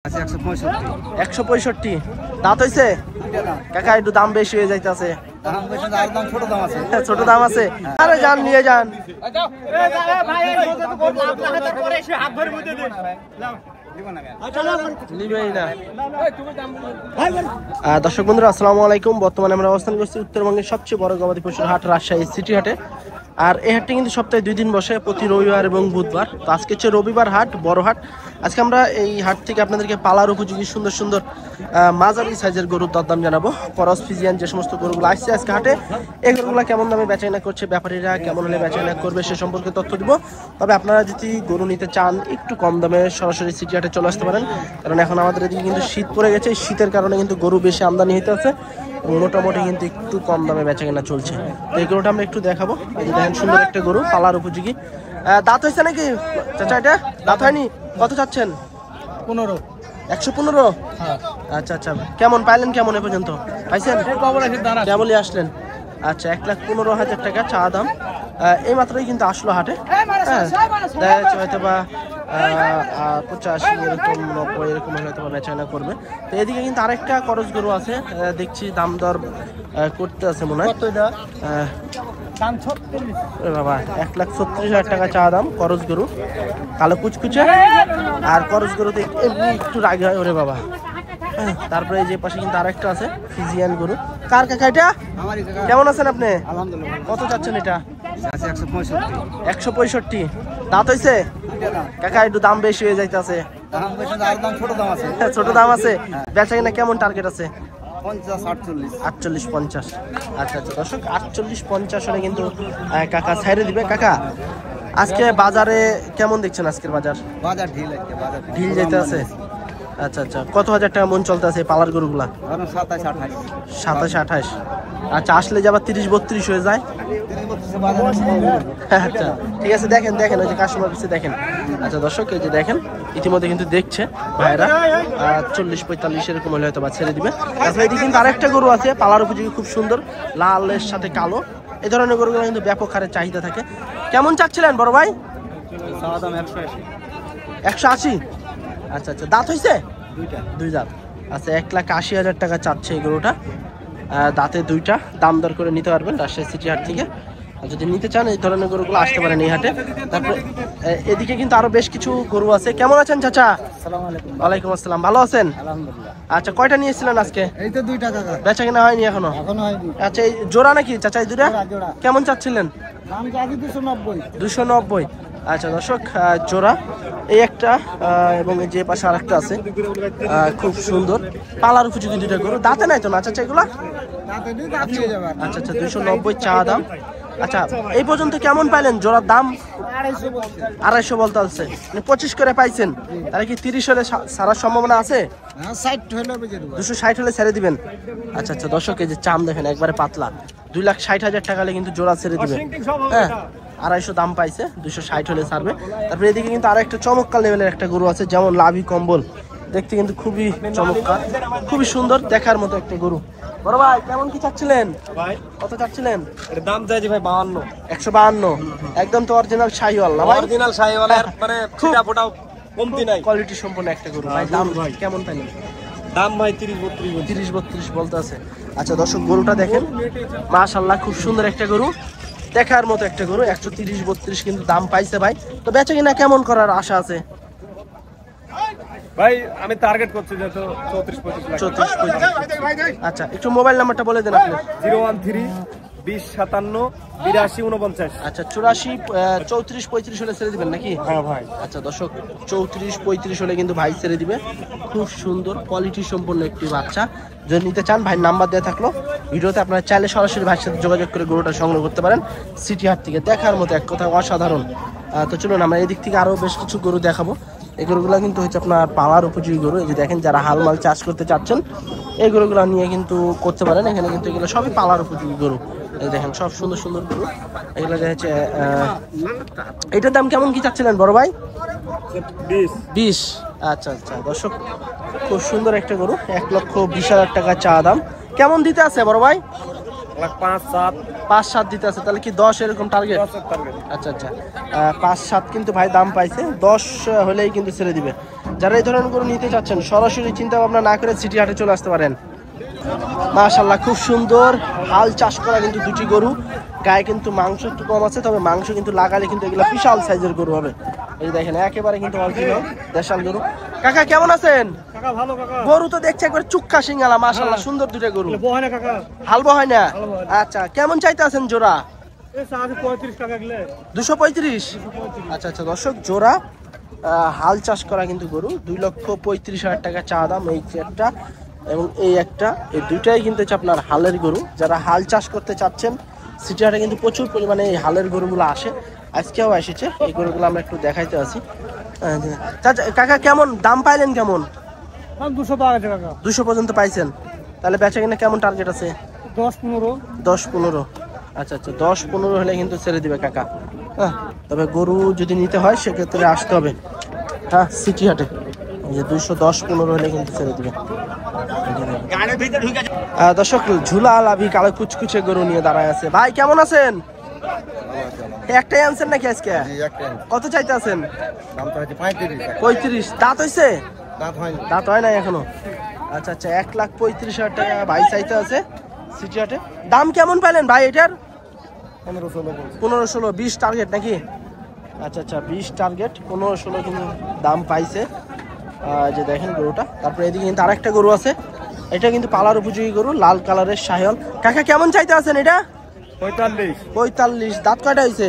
165 দাঁত হইছে কাকা, একটু দাম বেশি হয়ে যাইতেছে। ছোট দাম আছে, আরে যান নিয়ে যান। দর্শক বন্ধুরা আসসালামু আলাইকুম। বর্তমানে আমরা অবস্থান করছি উত্তরবঙ্গের সবচেয়ে বড় গবাদি পশুর হাট রাজশাহী সিটি হাটে। আর এই হাটটি কিন্তু সপ্তাহে 2 দিন বসে, প্রতি রবিবার এবং বুধবার। তো আজকে হচ্ছে রবিবার হাট, বড় হাট। আজকে আমরা এই হাট থেকে আপনাদেরকে পালার উপযোগী সুন্দর সুন্দর মাঝারি সাইজের গরুর দরদাম জানাবো। করস ফিজিয়ান যে সমস্ত গরুগুলো আসছে আজকে হাটে, এই গরুগুলো কেমন দামে বেচাকেনা করছে, ব্যাপারীরা কেমন হলে বেচাকেনা করবে সে সম্পর্কে তথ্য দিব। তবে আপনারা যদি গরু নিতে চান একটু কম দামে সরাসরি সিটি হাটে চলে আসতে পারেন, কারণ এখন আমাদের এদিকে কিন্তু শীত পড়ে গেছে। শীতের কারণে কিন্তু গরু বেশি আমদানি হইতে আছে, মোটামুটি কিন্তু একটু কম দামে বেচাকেনা চলছে। তো এই গরুটা আমরা একটু দেখাবো। দেখেন সুন্দর একটা গরু, পালার উপযোগী। দাঁত হয়েছে নাকি চাচা? এটা দাঁত হয়নি। কত চাচ্ছেন? 15। 115। আচ্ছা আচ্ছা, কেমন পাইলেন, কেমন এ পর্যন্ত পাইছেন? কেবলই আসলেন। আচ্ছা, 1,15,000 টাকা চা দাম। এই মাত্রই কিন্তু আসলো হাটে। হ্যাঁ, দেখা যাচ্ছে হয়তো বা 85 এরকম 90 এরকম হয়তো বা বেচাকেনা করবে। তো এদিকে কিন্তু আরেকটা করস গরু আছে, দেখছি দাম দর করতে আছে মনে হয়। বাবা, 1,36,000 টাকা চা দাম। করস গরু, কালো কুচকুচে। আর করস গরুতে এমনি একটু রাগে হয় ওরে বাবা। তারপরে এই যে পাশে কিন্তু আরেকটা আছে ফিজিয়ান গরু। কার কাকা এটা? কেমন আছেন আপনি? আলহামদুলিল্লাহ। কত চাচ্ছেন এটা? 165 দাঁত হইছে কাকা, একটু দাম বেশি হয়ে যাইতেছে। ছোট দাম আছে, বেচাকেনা কেমন টার্গেট আছে? 48-50। আচ্ছা আচ্ছা দর্শক, 48-50 হলে কিন্তু কাকা ছাইরে দিবে। কাকা আজকে বাজারে কেমন দেখছেন? আজকের বাজার ঢিল যাইতে আছে। আচ্ছা আচ্ছা, কত হাজার টাকা মন চলতে আছে পালার গরুগুলা? 27-28। আচ্ছা, আসলে যে আবার 30-32 হয়ে যায়। আচ্ছা ঠিক আছে, দেখেন দেখেন ওই যে কাস্টমার কাছে দেখেন। আচ্ছা দর্শক, এই যে দেখেন ইতিমধ্যে কিন্তু দেখছে ভাইরা 40-45 এরকম হলে হয়তো বা ছেড়ে দিবে। তারপরে এদিকে কিন্তু আরেকটা গরু আছে পালার উপযোগী, খুব সুন্দর, লালের সাথে কালো। এই ধরনের গরুগুলো কিন্তু ব্যাপক হারে চাহিদা থাকে। কেমন চাচ্ছিলেন বড় ভাই? 180। আচ্ছা আচ্ছা, দাঁত হয়েছে? দুই দাঁত। আচ্ছা, 1,80,000 টাকা চাচ্ছে এই গরুটা। দাঁতে দুইটা, দাম দর করে নিতে পারবেন রাজশাহী সিটি হাট থেকে। যদি নিতে চান এই ধরনের গরুগুলো আসতে পারেন এই হাটে। তারপরে এদিকে কিন্তু আরো বেশ কিছু গরু আছে। কেমন আছেন চাচা? ওয়ালাইকুম আসসালাম, ভালো আছেন? আচ্ছা, কয়টা নিয়েছিলেন আজকে? এই তো 2টা কাকা। বেচা কিনা হয়নি এখনো? আচ্ছা, এই জোড়া নাকি চাচা? এই দুটা কেমন চাচ্ছিলেন? 290। আচ্ছা দর্শক, জোড়া এই একটা এবং এই যে পাশে আরেকটা আছে, খুব সুন্দর পালার উপযোগী দুইটা গরু। দাঁতে নাই তো না চাচা এগুলা? আচ্ছা আচ্ছা, 290 চা দাম। আচ্ছা, এই পর্যন্ত কেমন পাইলেন? জোড়ার দাম 250 বলতে আছে, 25 করে পাইছেন। তাহলে কি 30 হলে ছাড়ার সম্ভাবনা আছে? 260 হলে ছেড়ে দিবেন। আচ্ছা আচ্ছা দর্শক, এই যে চাম দেখেন একবারে পাতলা, 2,60,000 টাকা হলে কিন্তু জোড়া ছেড়ে দিবেন। হ্যাঁ, 250 দাম পাইছে, 260 হলে ছাড়বে। তারপরে এদিকে কিন্তু আরেকটা চমৎকার লেভেলের একটা গরু আছে, যেমন লাভি কম্বল, দেখতে কিন্তু খুবই চমৎকার, খুবই সুন্দর দেখার মতো একটা গরু। বড় ভাই কেমন কি চাচ্ছিলেন? কত চাচ্ছিলেন? এর দাম চাইছি ভাই 52। 152। একদম তো অরিজিনাল শাহিওয়াল না ভাই? অরিজিনাল শাহিওয়াল, মানে ছিটা ফোটাও কমতি নাই, কোয়ালিটি সম্পন্ন একটা গরু ভাই। দাম কেমন পাইলেন? দাম ভাই 30-32। 30-32 বলতে আছে। আচ্ছা দর্শক, গরুটা দেখেন, মাশাআল্লাহ খুব সুন্দর একটা গরু, দেখার মতো একটা গরু। 130-32 কিন্তু দাম পাইছে ভাই। তো বেচা কিনা কেমন করার আশা আছে ভাই? আমি টার্গেট করছি যে তো 34-35। আচ্ছা, একটু মোবাইল নাম্বারটা বলে দেন আপনি। 013-2057-8249। আচ্ছা, 84-34-35 হলে ছেড়ে দিবেন নাকি? হ্যাঁ ভাই। আচ্ছা দর্শক, 34-35 হলে কিন্তু ভাই ছেড়ে দিবে। খুব সুন্দর কোয়ালিটি সম্পন্ন একটি বাচ্চা। যদি নিতে চান ভাই নাম্বার দেওয়া থাকলো ভিডিওতে, আপনারা চাইলে সরাসরি ভাইয়ের সাথে যোগাযোগ করে গরুটা সংগ্রহ করতে পারেন সিটি হাট থেকে। দেখার মতো এক কথা অসাধারণ। তো চলুন আমরা এদিক থেকে আরো বেশ কিছু গরু দেখাবো। এই গরুগুলো কিন্তু হচ্ছে আপনার পাওয়ার উপযোগী গরু। এই যে দেখেন, যারা হালমাল চাষ করতে চাচ্ছেন এই গরুগুলো নিয়ে কিন্তু করতে পারেন। এখানে কিন্তু এগুলো সবই পালার উপযোগী গরু। এই দেখেন সব সুন্দর সুন্দর গরু এগুলো। হচ্ছে এটার দাম কেমন কি চাচ্ছিলেন বড় ভাই? 20। আচ্ছা আচ্ছা দর্শক, খুব সুন্দর একটা গরু, 1,20,000 টাকা চা দাম। কেমন দিতে আছে বড় ভাই? 5-7 দিতে আছে। তাহলে কি 10 এরকম টার্গেট? আচ্ছা আচ্ছা, 5-7 কিন্তু ভাই দাম পাইছে, 10 হলেই কিন্তু ছেড়ে দিবে। যারা এই ধরনের গরু নিতে চাচ্ছেন সরাসরি চিন্তা ভাবনা না করে সিটি হাটে চলে আসতে পারেন। মাশাআল্লাহ, খুব সুন্দর হাল চাষ করা কিন্তু দুটি গরু। গায়ে কিন্তু মাংস একটু কম আছে, তবে মাংস কিন্তু লাগালে কিন্তু এগুলো বিশাল সাইজের গরু হবে। এই দেখেন একেবারে কিন্তু অরিজিনাল দেশাল গরু। কাকা কেমন আছেন? কাকা ভালো কাকা। গরু তো দেখছি একবার চুক্কা সিঙ্গালা, মাশাআল্লাহ সুন্দর দুটো গরু। বহানা কাকা। হালবা হয় না? আচ্ছা, কেমন চাইতে আছেন জোড়া? এই 35 টাকা গেলে 235। আচ্ছা আচ্ছা দর্শক, জোড়া হাল চাষ করা কিন্তু গরু 2,35,000 টাকা চা দাম। এই একটা এবং এই একটা, এই দুইটাই কিন্তু হচ্ছে আপনার হালের গরু। যারা হাল চাষ করতে চাচ্ছেন সিটি হাটে কিন্তু প্রচুর পরিমাণে এই হালের গরুগুলো আসে, আজকেও এসেছে। এই গরুগুলো আমরা একটু দেখাইতে আছি। কাকা কেমন দাম পাইলেন? কেমন? 200 টাকা আছে কাকা। 200 পর্যন্ত পাইছেন? তাহলে বেচা কিনা কেমন টার্গেট আছে? 10-15। 10-15। আচ্ছা আচ্ছা, 10-15 হলে কিন্তু ছেড়ে দিবে কাকা। হ্যাঁ, তবে গরু যদি নিতে হয় সেক্ষেত্রে আসতে হবে হ্যাঁ সিটি হাটে। এই যে 210-15 হলে কিন্তু ছেড়ে দিবে। দর্শক, ঝুলা লাভি কালো কুচকুচে গরু নিয়ে দাঁড়ায় আছে। ভাই কেমন আছেন? একটাই আনছেন নাকি আজকে? কত চাইতে আছেন? 35। দাঁত হইছে? দাঁত হয় নাই এখনো। আচ্ছা আচ্ছা, 1,35,000 টাকা ভাই চাইতে আছে সিটি হাটে। দাম কেমন পেলেন ভাই এটার? 15-16। 20 টার্গেট নাকি? আচ্ছা আচ্ছা, 20 টার্গেট, 15-16 কিন্তু দাম পাইছে। যে দেখেন গরুটা। তারপরে এদিকে কিন্তু আরেকটা গরু আছে, এটা কিন্তু পালার উপযোগী গরু, লাল কালারের শাহিওয়াল। কাকা কেমন চাইতে আছেন এটা? 45। দাঁত কয়টা হয়েছে?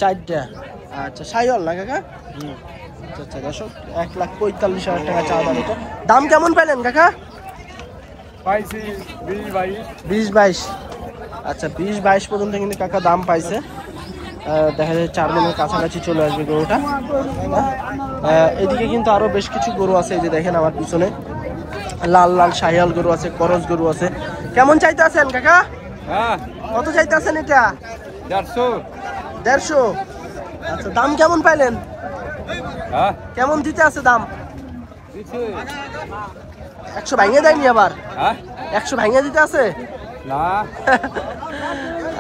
4টা। আচ্ছা, শাহিওয়াল না কাকা? আচ্ছা আচ্ছা দর্শক, 1,45,000 টাকা চা দাম এটা। দাম কেমন পেলেন কাকা? 20-22। আচ্ছা, 20-22 পর্যন্ত কিন্তু কাকা দাম পাইছে। দেখা যায় 4 মনের কাছাকাছি চলে আসবে গরুটা। এদিকে কিন্তু আরো বেশ কিছু গরু আছে, এই যে দেখেন আমার পিছনে লাল লাল শাহিওয়াল গরু আছে, করজ গরু আছে। কেমন চাইতে আছেন কাকা? কত চাইতে আছেন এটা? 150। আচ্ছা, দাম কেমন পাইলেন? কেমন দিতে আছে দাম? 100 ভাঙিয়ে দেয়নি আবার? 100 ভাঙিয়ে দিতে আছে না?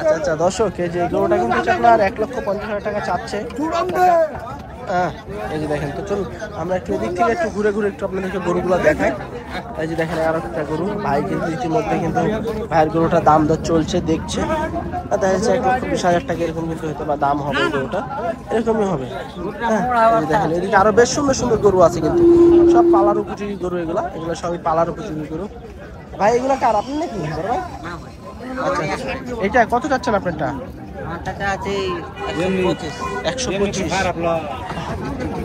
আচ্ছা আচ্ছা দর্শক, এই যে গরুটা কিন্তু আপনার 1,50,000 টাকা চাচ্ছে। হ্যাঁ, এই যে দেখেন। তো চলুন আমরা একটু এদিক থেকে একটু ঘুরে ঘুরে একটু আপনাদেরকে গরুগুলো দেখাই। এই যে দেখেন আর একটা গরু, ভাই কিন্তু ইতিমধ্যে কিন্তু ভাইয়ের গরুটা দাম দর চলছে, দেখছে। দেখা যাচ্ছে 1,20,000 টাকা এরকম কিন্তু হয়তো বা দাম হবে গরুটা, এরকমই হবে। হ্যাঁ, এই যে দেখেন এদিকে আরো বেশ সুন্দর সুন্দর গরু আছে, কিন্তু সব পালার উপযোগী গরু। এগুলো সবই পালার উপযোগী গরু। ভাই এগুলো কার, আপনি নাকি ভাই? আচ্ছা আচ্ছা, এটা কত যাচ্ছেন আপনারটা? 125।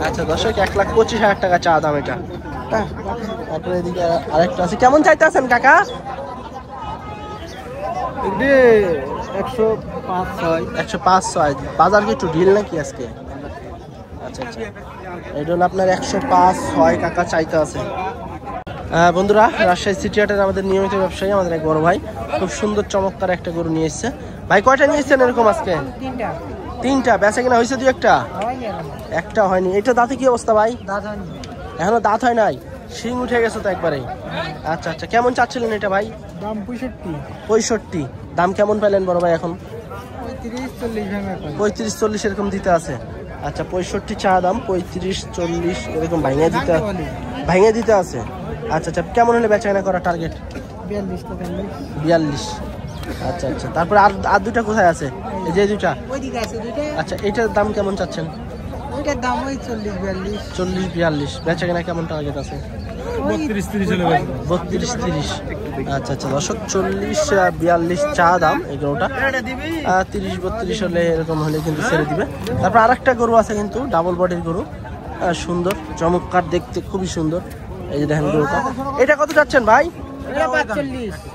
আচ্ছা দর্শক, 1,25,000 টাকা চা দাম এটা। হ্যাঁ, তারপরে এদিকে আরেকটা আছে। কেমন চাইতে আছেন কাকা? 105-106। বাজার কি একটু ঢিল নাকি আজকে? আচ্ছা আচ্ছা, এটা হলো আপনার 105-6 কাকা চাইতে আছে। বন্ধুরা, রাজশাহী সিটি হাটের আমাদের নিয়মিত ব্যবসায়ী, আমাদের এক বড় ভাই খুব সুন্দর চমৎকার একটা গরু নিয়ে এসছে। ভাই কয়টা নিয়ে এসছেন এরকম আজকে? 3টা। বেচা কিনা হয়েছে 2-1টা? একটা হয়নি। এটা দাঁতে কি অবস্থা ভাই? এখনো দাঁত হয় নাই, শিং উঠে গেছে তো একবারেই। আচ্ছা আচ্ছা, কেমন চাচ্ছিলেন এটা ভাই? দাম 65। দাম কেমন পেলেন বড় ভাই এখন? 35-40 এরকম দিতে আছে। আচ্ছা, 65 চা দাম, 35-40 এরকম ভাঙিয়ে দিতে আছে। আচ্ছা আচ্ছা, কেমন হলে বেচা কেনা করা টার্গেট? 42। আচ্ছা আচ্ছা, তারপরে আর দুটা কোথায় আছে? এই যে দুটা। আচ্ছা, এটার দাম কেমন চাচ্ছেন? ওইটার দাম ওই 40-42। বেচা কেনা কেমন টার্গেট আছে? 32-30। আচ্ছা আচ্ছা দর্শক, 40-42 চা দাম এই গরুটা। 30-32 হলে এরকম হলে কিন্তু ছেড়ে দিবে। তারপর আরেকটা গরু আছে কিন্তু ডাবল বডির গরু, সুন্দর চমৎকার দেখতে, খুবই সুন্দর। এই যে দেখেন গরুটা। এটা কত যাচ্ছেন ভাই?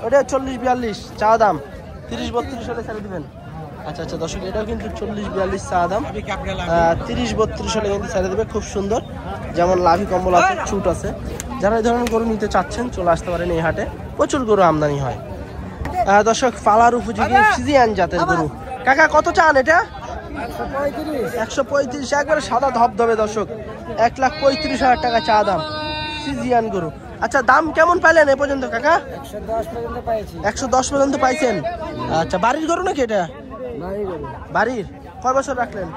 ওটা 40-42 চা দাম, 30-32 হলে ছেড়ে দিবেন। আচ্ছা আচ্ছা দর্শক, এটাও কিন্তু 40-42 চা দাম, 30-32 হলে কিন্তু ছেড়ে দেবে। খুব সুন্দর, যেমন লাভি কম্বল আছে, ছুট আছে। যারা এই ধরনের গরু নিতে চাচ্ছেন চলে আসতে পারেন এই হাটে, প্রচুর গরু আমদানি হয়। দর্শক, পালার উপযোগী ফ্রিজিয়ান জাতের গরু। কাকা কত চান এটা? 135। একবারে সাদা ধবধবে দর্শক, 1,35,000 টাকা চা দাম, ফ্রিজিয়ান গরু। আচ্ছা, দাম কেমন পাইলেন এ পর্যন্ত কাকা? 110 পর্যন্ত পাইছেন। আচ্ছা, বাড়ির গরু নাকি এটা? বাড়ির। কয় বছর রাখলেন?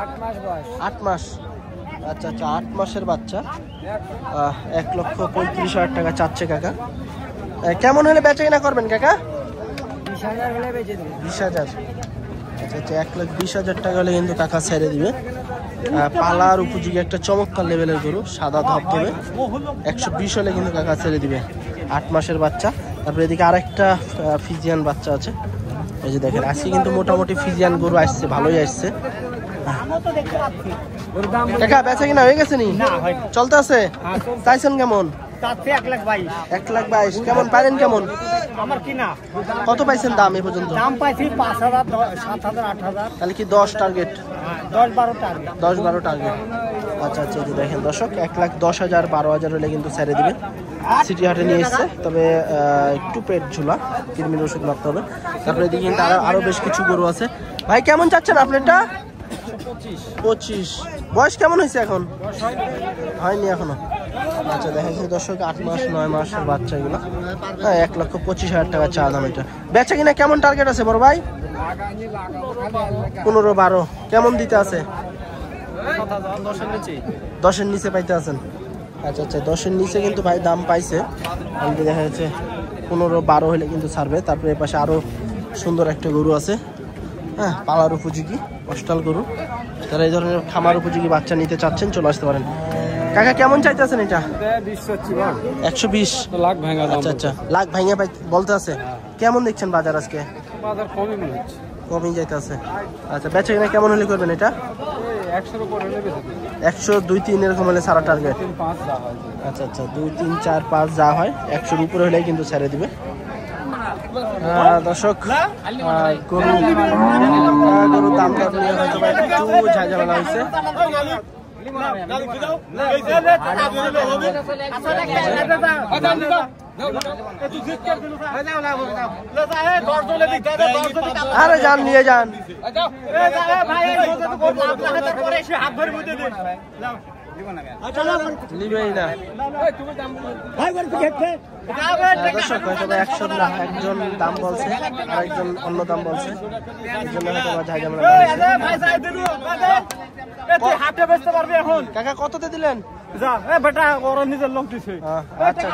8 মাস বয়স। 8 মাস। আচ্ছা আচ্ছা 8 মাসের বাচ্চা 1,35,000 টাকা চাচ্ছে কাকা। কেমন হলে বেচা কিনা করবেন কাকা? 20,000 হলে বেচে দেবো। 20,000। আচ্ছা আচ্ছা 1,20,000 টাকা হলে কিন্তু কাকা ছেড়ে দিবে। পালার উপযোগী একটা চমৎকার লেভেলের গরু, সাদা ধবধবে। 120 হলে কিন্তু কাকা ছেড়ে দিবে। 8 মাসের বাচ্চা। তারপরে এদিকে আরেকটা ফিজিয়ান বাচ্চা আছে, এই যে দেখেন। আজকে কিন্তু মোটামুটি ফিজিয়ান গরু আসছে, ভালোই আসছে। কাকা বেচা কিনা হয়ে গেছে নি? চলতে আছে? চাইছেন কেমন? 1,22,000। কেমন পাইলেন কেমন? আমার কিনা কত পাইছেন দাম এ পর্যন্ত? দাম পাইছি 5,000, 7,000, 8,000, তাহলে কি 10 টার্গেট? 10-12 টার্গেট। 10-12 টার্গেট। আচ্ছা আচ্ছা এই যে দেখেন দর্শক, 1,10,000 12,000 হলে কিন্তু ছেড়ে দিবে। সিটি হাটে নিয়ে এসছে, তবে একটু পেট ঝুলা, কৃমির ওষুধ মারতে হবে। তারপরে এদিকে কিন্তু আরো বেশ কিছু গরু আছে। ভাই কেমন চাচ্ছেন আপনারটা? 25। বয়স কেমন হয়েছে এখন? হয়নি এখনো। আচ্ছা দেখা যাচ্ছে দর্শক 8 মাস 9 মাসের বাচ্চা এগুলো। 1,25,000 টাকা চা দাম এটা। বেচা কিনা কেমন টার্গেট আছে বড় ভাই? 15-12। কেমন দিতে আছে? 10-এর নিচে পাইতে আছেন। আচ্ছা আচ্ছা 10-এর নিচে কিন্তু ভাই দাম পাইছে। আমাদের দেখা যাচ্ছে 15-12 হলে কিন্তু ছাড়বে। তারপরে এর পাশে আরো সুন্দর একটা গরু আছে, হ্যাঁ পালার উপযোগী অস্টাল গরু। যারা এই ধরনের খামার উপযোগী বাচ্চা নিতে চাচ্ছেন চলে আসতে পারেন। কাকা কেমন চাইতেছেন এটা? 120 লাখ ভাঙা দাম। আচ্ছা আচ্ছা লাখ ভাঙিয়ে বলতে আছে। কেমন দেখছেন বাজার আজকে? বাজার কমই মনে হচ্ছে। কমই যাইতেছে। আচ্ছা বেচা কিনা কেমন হলে করবেন এটা? 100-এর উপর হলে বেচে দেবো। 100, 2-3 এরকম হলে সারা টার্গেট। 3-5 যা হয়। আচ্ছা আচ্ছা 2, 3, 4, 5 যা হয় 100-র উপরে হলেই কিন্তু ছেড়ে দিবে। দর্শক গরুর দাম দর নিয়ে হয়তো বা একটু ঝামেলা হয়েছে। আরে যান নিয়ে যান। নিবেই না দর্শক, হয়তো বা 100 না, একজন দাম বলছে আর একজন অন্য দাম বলছে, এই জন্য হয়তো বা ঝামেলা হয়েছে। কাকা কততে দিলেন? যা বেটা ওরা নিজের লোক দিছে। আচ্ছা